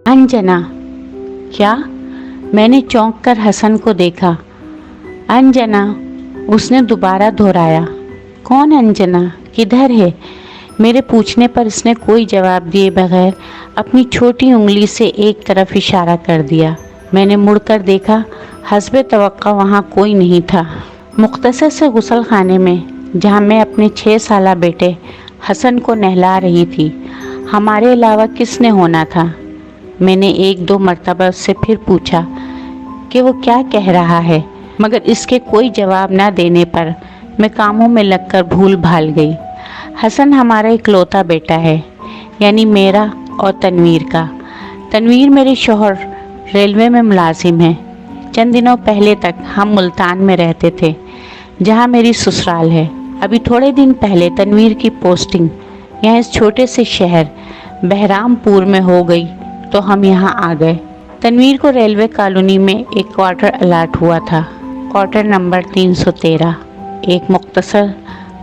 अंजना। क्या? मैंने चौंक कर हसन को देखा। अंजना, उसने दोबारा दोहराया। कौन अंजना? किधर है? मेरे पूछने पर उसने कोई जवाब दिए बगैर अपनी छोटी उंगली से एक तरफ इशारा कर दिया। मैंने मुड़कर देखा, हस्बे तवक्का वहाँ कोई नहीं था। मुख्तसर से गुसल खाने में, जहाँ मैं अपने 6 साला बेटे हसन को नहला रही थी। हमारे अलावा किसने होना था? मैंने 1-2 मरतबा उससे फिर पूछा कि वो क्या कह रहा है, मगर इसके कोई जवाब न देने पर मैं कामों में लगकर भूल भाल गई। हसन हमारा इकलौता बेटा है, यानी मेरा और तनवीर का। तनवीर मेरे शौहर रेलवे में मुलाजिम है। चंद दिनों पहले तक हम मुल्तान में रहते थे, जहाँ मेरी ससुराल है। अभी थोड़े दिन पहले तनवीर की पोस्टिंग यहाँ इस छोटे से शहर बहरामपुर में हो गई तो हम यहाँ आ गए। तनवीर को रेलवे कॉलोनी में एक क्वार्टर अलाट हुआ था, क्वार्टर नंबर 313। एक मुख्तसर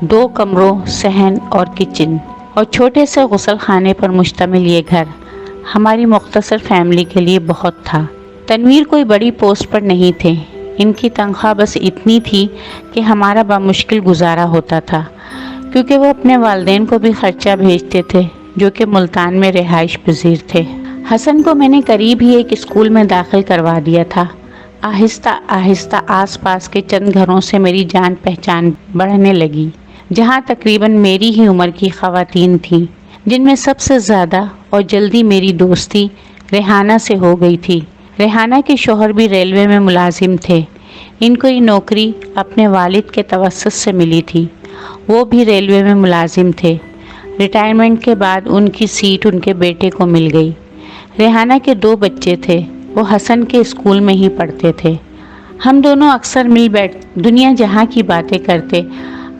2 कमरों, सहन और किचन और छोटे से गुसल खाने पर मुश्तमिल ये घर हमारी मुख्तसर फैमिली के लिए बहुत था। तनवीर कोई बड़ी पोस्ट पर नहीं थे। इनकी तनख्वाह बस इतनी थी कि हमारा बामुश्किल गुजारा होता था, क्योंकि वो अपने वालिदैन को भी खर्चा भेजते थे जो कि मुल्तान में रिहाइश पजीर थे। हसन को मैंने करीब ही एक स्कूल में दाखिल करवा दिया था। आहिस्ता आहिस्ता आसपास के चंद घरों से मेरी जान पहचान बढ़ने लगी, जहाँ तकरीबन मेरी ही उम्र की ख़वातीन थीं, जिनमें सबसे ज़्यादा और जल्दी मेरी दोस्ती रेहाना से हो गई थी। रेहाना के शौहर भी रेलवे में मुलाजिम थे। इनको ये नौकरी अपने वालिद के तवस्सुत से मिली थी। वो भी रेलवे में मुलाजिम थे। रिटायरमेंट के बाद उनकी सीट उनके बेटे को मिल गई। रेहाना के 2 बच्चे थे। वो हसन के स्कूल में ही पढ़ते थे। हम दोनों अक्सर मिल बैठ दुनिया जहाँ की बातें करते,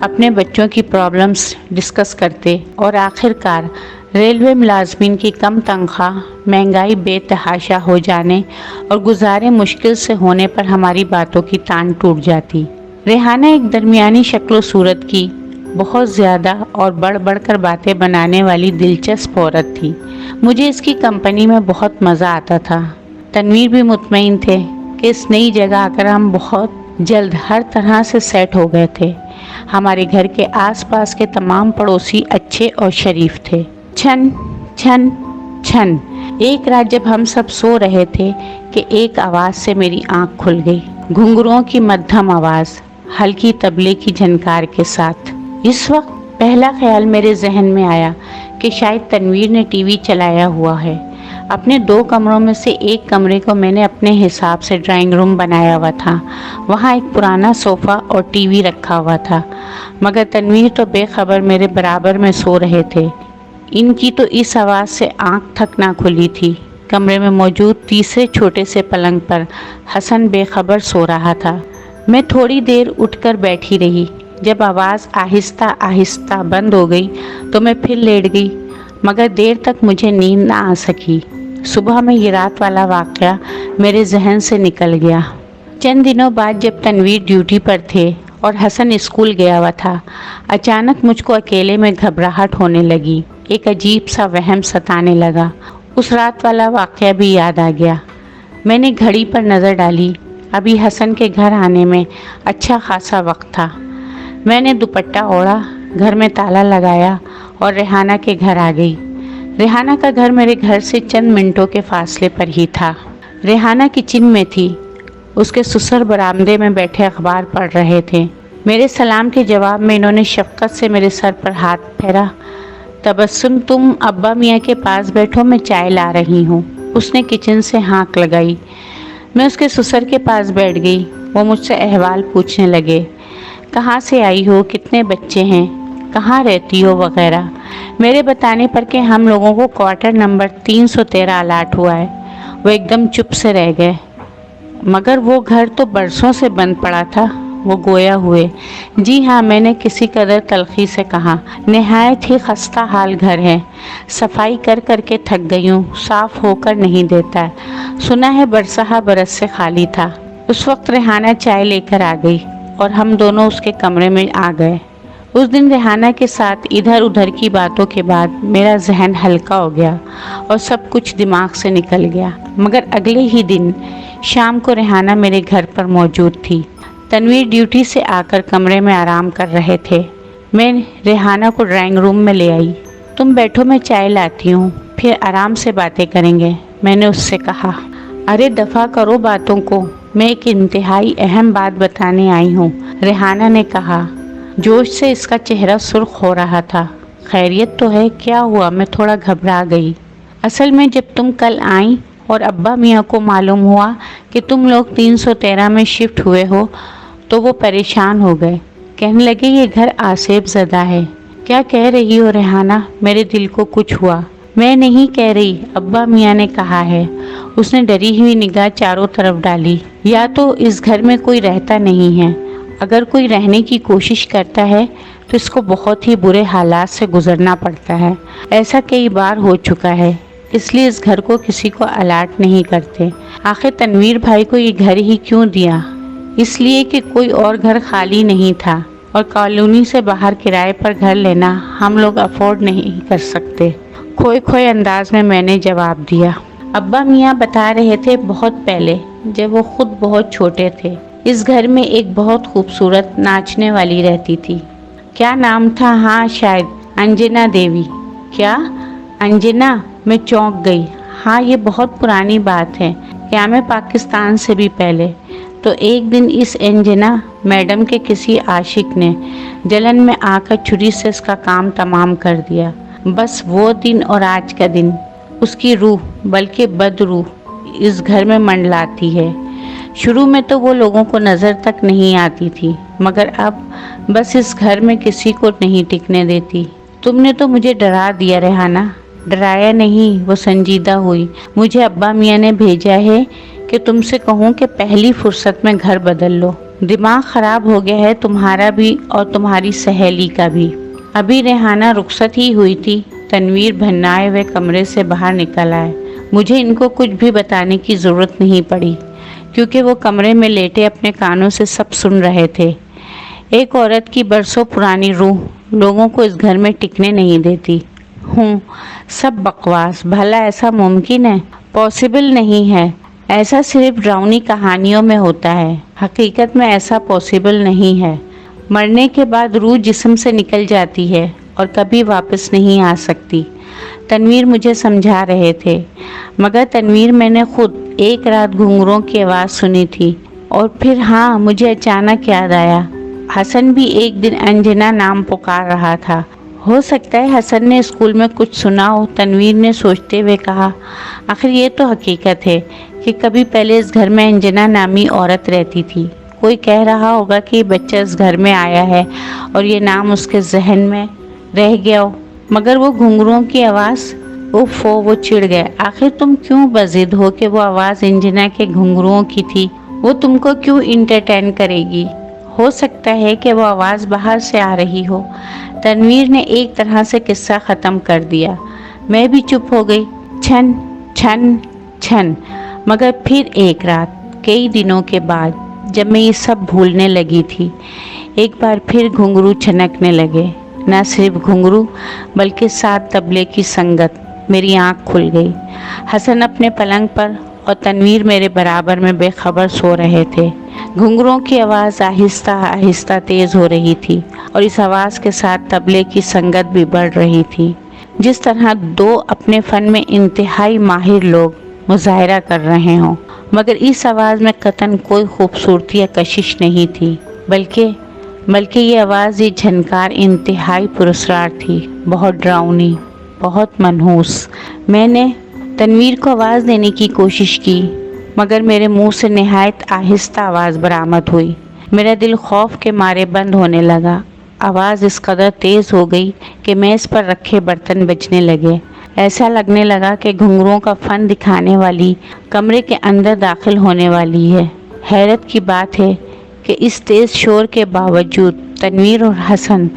अपने बच्चों की प्रॉब्लम्स डिस्कस करते और आखिरकार रेलवे मुलाजमीन की कम तनख्वाह, महंगाई बेतहाशा हो जाने और गुजारे मुश्किल से होने पर हमारी बातों की तान टूट जाती। रेहाना एक दरमियानी शक्ल सूरत की, बहुत ज़्यादा और बढ़ बढ़ कर बातें बनाने वाली दिलचस्प औरत थी। मुझे इसकी कंपनी में बहुत मज़ा आता था। तनवीर भी मुतमईन थे कि इस नई जगह आकर हम बहुत जल्द हर तरह से सेट हो गए थे। हमारे घर के आसपास के तमाम पड़ोसी अच्छे और शरीफ थे। छन छन छन। एक रात जब हम सब सो रहे थे कि एक आवाज़ से मेरी आंख खुल गई। घुंघरुओं की मध्यम आवाज़, हल्की तबले की झनकार के साथ। इस वक्त पहला ख्याल मेरे जहन में आया कि शायद तनवीर ने टीवी चलाया हुआ है। अपने 2 कमरों में से एक कमरे को मैंने अपने हिसाब से ड्राइंग रूम बनाया हुआ था। वहाँ एक पुराना सोफ़ा और टीवी रखा हुआ था, मगर तनवीर तो बेखबर मेरे बराबर में सो रहे थे। इनकी तो इस आवाज़ से आंख तक ना खुली थी। कमरे में मौजूद तीसरे छोटे से पलंग पर हसन बेखबर सो रहा था। मैं थोड़ी देर उठकर बैठी रही। जब आवाज़ आहिस्ता आहिस्ता बंद हो गई तो मैं फिर लेट गई, मगर देर तक मुझे नींद ना आ सकी। सुबह में ये रात वाला वाक़या मेरे जहन से निकल गया। चंद दिनों बाद जब तनवीर ड्यूटी पर थे और हसन स्कूल गया हुआ था, अचानक मुझको अकेले में घबराहट होने लगी। एक अजीब सा वहम सताने लगा। उस रात वाला वाक़या भी याद आ गया। मैंने घड़ी पर नज़र डाली। अभी हसन के घर आने में अच्छा खासा वक्त था। मैंने दुपट्टा ओढ़ा, घर में ताला लगाया और रेहाना के घर आ गई। रेहाना का घर मेरे घर से चंद मिनटों के फासले पर ही था। रेहाना किचन में थी। उसके ससुर बरामदे में बैठे अखबार पढ़ रहे थे। मेरे सलाम के जवाब में इन्होंने शफ़क़त से मेरे सर पर हाथ फेरा। तबस्सुम, तुम अब्बा मियाँ के पास बैठो, मैं चाय ला रही हूँ। उसने किचन से हाँक लगाई। मैं उसके ससुर के पास बैठ गई। वो मुझसे अहवाल पूछने लगे, कहाँ से आई हो, कितने बच्चे हैं, कहाँ रहती हो वगैरह। मेरे बताने पर कि हम लोगों को क्वार्टर नंबर 313 अलाट हुआ है, वो एकदम चुप से रह गए। मगर वो घर तो बरसों से बंद पड़ा था, वो गोया हुए। जी हाँ, मैंने किसी कदर तलखी से कहा। नहायत ही खस्ता हाल घर है, सफाई कर कर के थक गई हूँ, साफ़ होकर नहीं देता। सुना है बरसहा बरस से खाली था। उस वक्त रेहाना चाय लेकर आ गई और हम दोनों उसके कमरे में आ गए। उस दिन रेहाना के साथ इधर उधर की बातों के बाद मेरा जहन हल्का हो गया और सब कुछ दिमाग से निकल गया। मगर अगले ही दिन शाम को रेहाना मेरे घर पर मौजूद थी। तनवीर ड्यूटी से आकर कमरे में आराम कर रहे थे। मैं रेहाना को ड्राइंग रूम में ले आई। तुम बैठो, मैं चाय लाती हूँ, फिर आराम से बातें करेंगे, मैंने उससे कहा। अरे दफ़ा करो बातों को, मैं एक इंतहाई अहम बात बताने आई हूँ, रेहाना ने कहा। जोश से इसका चेहरा सुर्ख हो रहा था। खैरियत तो है? क्या हुआ? मैं थोड़ा घबरा गई। असल में जब तुम कल आई और अब्बा मियाँ को मालूम हुआ कि तुम लोग 313 में शिफ्ट हुए हो तो वो परेशान हो गए। कहने लगे ये घर आसेब ज़दा है। क्या कह रही हो रेहाना? मेरे दिल को कुछ हुआ। मैं नहीं कह रही, अब्बा मियाँ ने कहा है। उसने डरी हुई निगाह चारों तरफ डाली। या तो इस घर में कोई रहता नहीं है, अगर कोई रहने की कोशिश करता है तो इसको बहुत ही बुरे हालात से गुजरना पड़ता है। ऐसा कई बार हो चुका है, इसलिए इस घर को किसी को अलाट नहीं करते। आखिर तनवीर भाई को ये घर ही क्यों दिया? इसलिए कि कोई और घर खाली नहीं था और कॉलोनी से बाहर किराए पर घर लेना हम लोग अफोर्ड नहीं कर सकते। खोए खोए अंदाज में मैंने जवाब दिया। अब्बा मियाँ बता रहे थे बहुत पहले, जब वो खुद बहुत छोटे थे, इस घर में एक बहुत खूबसूरत नाचने वाली रहती थी। क्या नाम था? हाँ शायद अंजना देवी। क्या? अंजना? मैं चौंक गई। हाँ ये बहुत पुरानी बात है, क्या मैं पाकिस्तान से भी पहले। तो एक दिन इस अंजना मैडम के किसी आशिक ने जलन में आकर छुरी से इसका काम तमाम कर दिया। बस वो दिन और आज का दिन उसकी रूह, बल्कि बदरूह इस घर में मंडलाती है। शुरू में तो वो लोगों को नज़र तक नहीं आती थी, मगर अब बस इस घर में किसी को नहीं टिकने देती। तुमने तो मुझे डरा दिया रेहाना। डराया नहीं, वो संजीदा हुई। मुझे अब्बा मियाँ ने भेजा है कि तुमसे कहूँ कि पहली फुर्सत में घर बदल लो। दिमाग ख़राब हो गया है तुम्हारा भी और तुम्हारी सहेली का भी। अभी रेहाना रुखसत ही हुई थी, तनवीर भन्नाए हुए कमरे से बाहर निकल आए। मुझे इनको कुछ भी बताने की ज़रूरत नहीं पड़ी, क्योंकि वो कमरे में लेटे अपने कानों से सब सुन रहे थे। एक औरत की बरसों पुरानी रूह लोगों को इस घर में टिकने नहीं देती। सब बकवास। भला ऐसा मुमकिन है? पॉसिबल नहीं है। ऐसा सिर्फ डरावनी कहानियों में होता है, हकीकत में ऐसा पॉसिबल नहीं है। मरने के बाद रूह जिस्म से निकल जाती है और कभी वापस नहीं आ सकती। तनवीर मुझे समझा रहे थे। मगर तनवीर, मैंने खुद एक रात घुंघरों की आवाज़ सुनी थी और फिर हाँ, मुझे अचानक याद आया, हसन भी एक दिन अंजना नाम पुकार रहा था। हो सकता है हसन ने स्कूल में कुछ सुना हो, तनवीर ने सोचते हुए कहा। आखिर ये तो हकीकत है कि कभी पहले इस घर में अंजना नामी औरत रहती थी। कोई कह रहा होगा कि बच्चा इस घर में आया है और ये नाम उसके जहन में रह गया हो। मगर वो घुंघरुओं की आवाज़, उफ, वो चिढ़ गए। आखिर तुम क्यों बजिद हो कि वो आवाज़ अंजना के घुंघरुओं की थी? वो तुमको क्यों इंटरटेन करेगी? हो सकता है कि वो आवाज़ बाहर से आ रही हो। तनवीर ने एक तरह से किस्सा ख़त्म कर दिया। मैं भी चुप हो गई। छन छन छन। मगर फिर एक रात, कई दिनों के बाद, जब मैं ये सब भूलने लगी थी, एक बार फिर घुंघरू छनकने लगे। न सिर्फ घुंघरू बल्कि साथ तबले की संगत। मेरी आँख खुल गई। हसन अपने पलंग पर और तनवीर मेरे बराबर में बेखबर सो रहे थे। घुंघरुओं की आवाज़ आहिस्ता आहिस्ता तेज़ हो रही थी और इस आवाज़ के साथ तबले की संगत भी बढ़ रही थी। जिस तरह दो अपने फ़न में इंतहाई माहिर लोग मुजाहरा कर रहे हों। मगर इस आवाज़ में कतन कोई खूबसूरती या कशिश नहीं थी, बल्कि ये आवाज़, ये झनकार इंतहाई पुरस्कार थी, बहुत डरावनी, बहुत मनहूस। मैंने तनवीर को आवाज़ देने की कोशिश की, मगर मेरे मुंह से निहायत आहिस्ता आवाज़ बरामद हुई। मेरा दिल खौफ के मारे बंद होने लगा। आवाज़ इस कदर तेज़ हो गई कि मेज़ पर रखे बर्तन बजने लगे। ऐसा लगने लगा कि घुंघरुओं का फ़न दिखाने वाली कमरे के अंदर दाखिल होने वाली है। हैरत की बात है कि इस तेज़ शोर के बावजूद तनवीर और हसन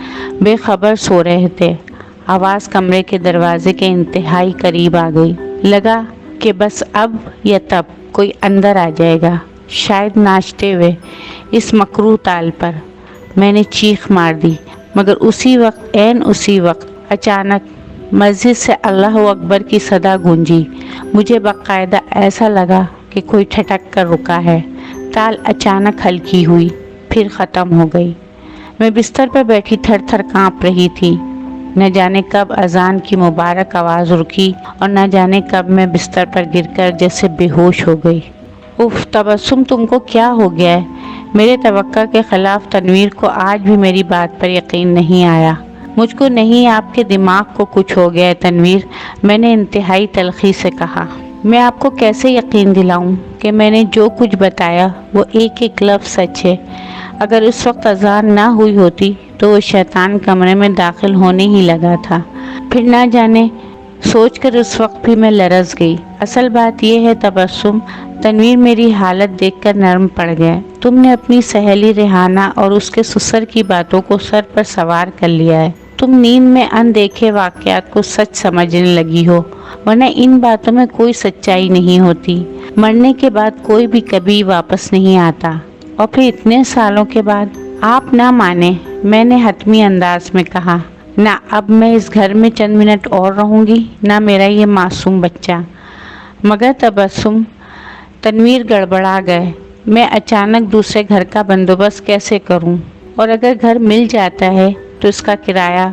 बेखबर सो रहे थे। आवाज़ कमरे के दरवाजे के इंतहाई करीब आ गई। लगा कि बस अब या तब कोई अंदर आ जाएगा, शायद नाचते हुए इस मकरूह ताल पर। मैंने चीख मार दी, مگر اسی وقت اچانک مسجد سے اللہ اکبر کی صدا گونجی۔ مجھے باقاعدہ ایسا لگا کہ کوئی ٹھٹک کر رکا ہے۔ تال اچانک ہلکی ہوئی، پھر ختم ہو گئی۔ میں بستر پر بیٹھی تھر تھر کانپ رہی تھی۔ نہ جانے کب اذان کی مبارک آواز رکی اور نہ جانے کب میں بستر پر گر کر جیسے بے ہوش ہو گئی۔ اف تبسم، تم کو کیا ہو گیا ہے؟ میرے توقع کے خلاف تنویر کو آج بھی میری بات پر یقین نہیں آیا۔ مجھ کو نہیں، آپ کے دماغ کو کچھ ہو گیا ہے تنویر، میں نے انتہائی تلخی سے کہا۔ میں آپ کو کیسے یقین دلاؤں کہ میں نے جو کچھ بتایا وہ ایک ایک لفظ سچ ہے؟ اگر اس وقت اذان نہ ہوئی ہوتی تو وہ شیطان کمرے میں داخل ہونے ہی لگا تھا۔ پھر نہ جانے، سوچ کر اس وقت بھی میں لرز گئی۔ اصل بات یہ ہے تبسم، تنویر میری حالت دیکھ کر نرم پڑ گیا۔ تم نے اپنی سہیلی ریحانہ اور اس کے سسر کی باتوں کو سر پر سوار کر لیا ہے۔ تم نیند میں اندیکھے واقعات کو سچ سمجھنے لگی ہو، ورنہ ان باتوں میں کوئی سچائی نہیں ہوتی۔ مرنے کے بعد کوئی بھی کبھی واپس نہیں آتا، اور پھر اتنے سالوں کے بعد۔ آپ نہ مانے، میں نے حتمی انداز میں کہا۔ نہ اب میں اس گھر میں چند منٹ اور رہوں گی، نہ میرا یہ معصوم بچہ۔ مگر تبسم، تنویر گڑبڑا گئے۔ میں اچانک دوسرے گھر کا بندوبست کیسے کروں؟ اور اگر گھر مل جاتا ہے تو اس کا کرایہ،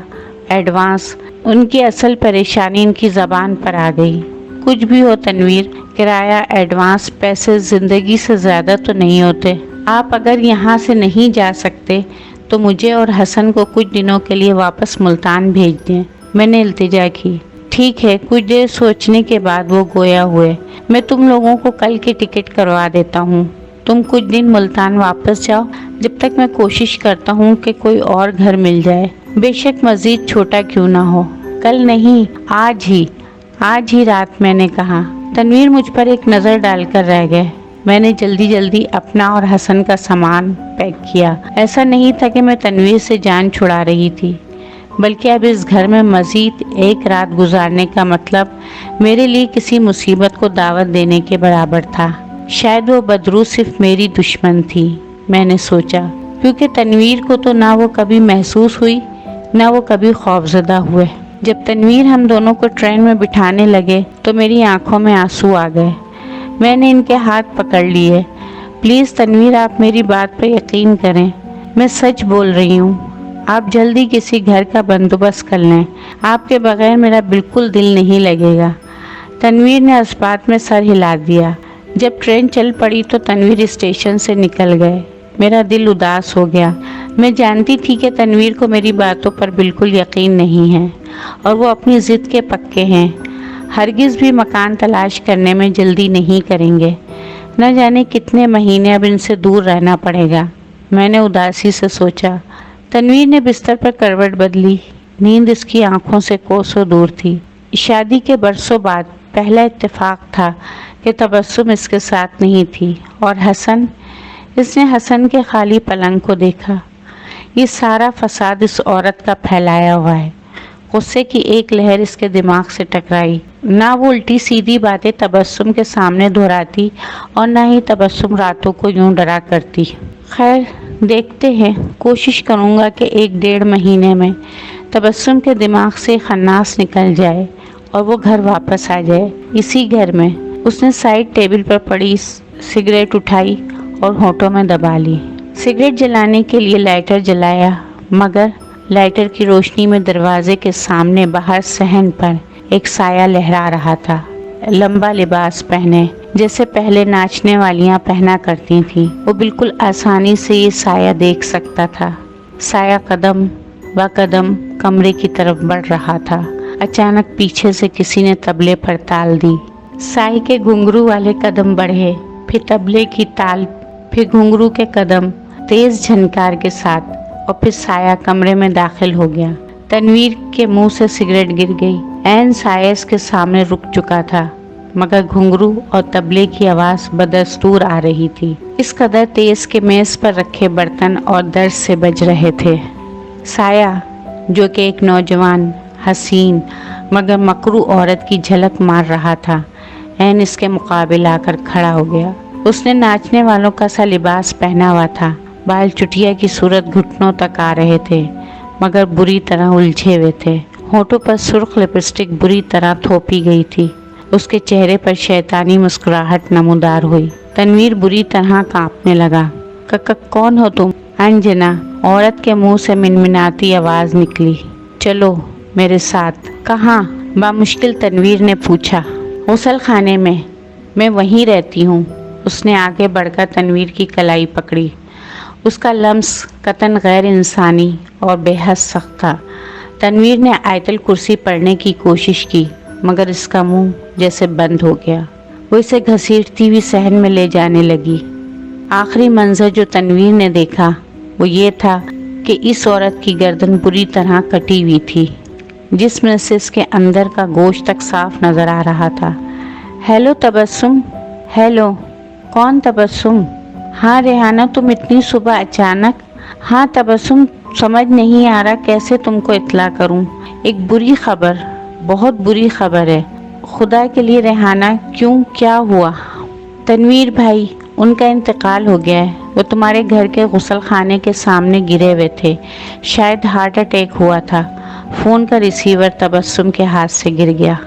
ایڈوانس۔ ان کی اصل پریشانی ان کی زبان پر آ گئی۔ کچھ بھی ہو تنویر، کرایہ، ایڈوانس، پیسے زندگی سے زیادہ تو نہیں ہوتے۔ آپ اگر یہاں سے نہیں جا سکتے تو مجھے اور حسن کو کچھ دنوں کے لیے واپس ملتان بھیج دیں، میں نے التجا کی۔ ٹھیک ہے، کچھ دیر سوچنے کے بعد وہ گویا ہوئے۔ میں تم لوگوں کو کل کی ٹکٹ کروا دیتا ہوں، تم کچھ دن ملتان واپس جاؤ، جب تک میں کوشش کرتا ہوں کہ کوئی اور گھر مل جائے، بے شک مزید چھوٹا کیوں نہ ہو۔ کل نہیں، آج ہی رات، میں نے کہا۔ تنویر مجھ پر ایک نظر ڈال کر رہ گئے۔ میں نے جلدی اپنا اور حسن کا سامان پیک کیا۔ ایسا نہیں تھا کہ میں تنویر سے جان چھڑا رہی تھی، بلکہ اب اس گھر میں مزید ایک رات گزارنے کا مطلب میرے لیے کسی مصیبت کو دعوت دینے کے برابر تھا۔ شاید وہ بدرو صرف میری دشمن تھی، میں نے سوچا، کیونکہ تنویر کو تو نہ وہ کبھی محسوس ہوئی، نہ وہ کبھی خوفزدہ ہوئے۔ جب تنویر ہم دونوں کو ٹرین میں بٹھانے لگے تو میری آنکھوں میں آنسو آ گئے۔ میں نے ان کے ہاتھ پکڑ لیے۔ پلیز تنویر، آپ میری بات پر یقین کریں، میں سچ بول رہی ہوں۔ آپ جلدی کسی گھر کا بندوبست کر لیں، آپ کے بغیر میرا بالکل دل نہیں لگے گا۔ تنویر نے اس بات میں سر ہلا دیا۔ جب ٹرین چل پڑی تو تنویر اسٹیشن سے نکل گئے۔ میرا دل اداس ہو گیا۔ میں جانتی تھی کہ تنویر کو میری باتوں پر بالکل یقین نہیں ہے، اور وہ اپنی ضد کے پکے ہیں۔ ہرگز بھی مکان تلاش کرنے میں جلدی نہیں کریں گے۔ نہ جانے کتنے مہینے اب ان سے دور رہنا پڑے گا، میں نے اداسی سے سوچا۔ تنویر نے بستر پر کروٹ بدلی۔ نیند اس کی آنکھوں سے کوسوں دور تھی۔ شادی کے برسوں بعد پہلا اتفاق تھا کہ تبسم اس کے ساتھ نہیں تھی، اور حسن، اس نے حسن کے خالی پلنگ کو دیکھا۔ یہ سارا فساد اس عورت کا پھیلایا ہوا ہے۔ غصے کی ایک لہر اس کے دماغ سے ٹکرائی۔ نہ وہ الٹی سیدھی باتیں تبسم کے سامنے دہراتی اور نہ ہی تبسم راتوں کو یوں ڈرا کرتی۔ خیر، دیکھتے ہیں، کوشش کروں گا کہ 1-1.5 مہینے میں تبسم کے دماغ سے خناس نکل جائے اور وہ گھر واپس آ جائے، اسی گھر میں۔ اس نے سائڈ ٹیبل پر پڑی سگریٹ اٹھائی اور ہونٹوں میں دبا لی۔ سگریٹ جلانے کے لیے لائٹر جلایا، مگر لائٹر کی روشنی میں دروازے کے سامنے باہر صحن پر ایک سایہ لہرا رہا تھا، لمبا لباس پہنے، جیسے پہلے ناچنے والیاں پہنا کرتی تھیں۔ وہ بالکل آسانی سے یہ سایہ دیکھ سکتا تھا۔ سایہ قدم با قدم کمرے کی طرف بڑھ رہا تھا۔ اچانک پیچھے سے کسی نے طبلے پر تال دی۔ سائے کے گھنگرو والے قدم بڑھے، پھر طبلے کی تال، پھر گھنگرو کے قدم تیز جھنکار کے ساتھ، اور پھر سایہ کمرے میں داخل ہو گیا۔ تنویر کے منہ سے سگریٹ گر گئی۔ عین سایہ اس کے سامنے رک چکا تھا، مگر گھنگرو اور طبلے کی آواز بدستور آ رہی تھی، اس قدر تیز کہ میز پر رکھے برتن اور درد سے بج رہے تھے۔ سایہ، جو کہ ایک نوجوان، حسین مگر مکروہ عورت کی جھلک مار رہا تھا، عین اس کے مقابل آ کر کھڑا ہو گیا۔ اس نے ناچنے والوں کا سا لباس پہنا ہوا تھا، بال چٹیا کی صورت گھٹنوں تک آ رہے تھے، मगर बुरी तरह उलझे हुए थे। होठों पर सुर्ख लिपस्टिक बुरी तरह थोपी गई थी। उसके चेहरे पर शैतानी मुस्कुराहट नमूदार हुई। तनवीर बुरी तरह कांपने लगा। कौन हो तुम? अंजना, औरत के मुंह से मिनमिनाती आवाज निकली। चलो मेरे साथ। कहाँ? बामुश्किल तनवीर ने पूछा। गुसल खाने में, मैं वहीं रहती हूँ। उसने आगे बढ़कर तनवीर की कलाई पकड़ी। उसका लम्स कतन गैर इंसानी और बेहद सख्त था। तनवीर ने आयतल कुर्सी पढ़ने की कोशिश की, मगर इसका मुंह जैसे बंद हो गया। वो इसे घसीटती हुई सहन में ले जाने लगी। आखिरी मंजर जो तनवीर ने देखा वो ये था कि इस औरत की गर्दन बुरी तरह कटी हुई थी, जिसमें से इसके अंदर का गोश्त तक साफ नजर आ रहा था। हेलो तबस्सुम। हेलो, कौन तबस्सुम? हाँ रेहाना, तुम इतनी सुबह अचानक? हाँ तबस्सुम, समझ नहीं आ रहा कैसे तुमको इत्तला करूं। एक बुरी खबर, बहुत बुरी खबर है। खुदा के लिए रेहाना, क्यों, क्या हुआ? तनवीर भाई, उनका इंतकाल हो गया है। वो तुम्हारे घर के गुसल खाने के सामने गिरे हुए थे। शायद हार्ट अटैक हुआ था। फ़ोन का रिसीवर तबस्सुम के हाथ से गिर गया।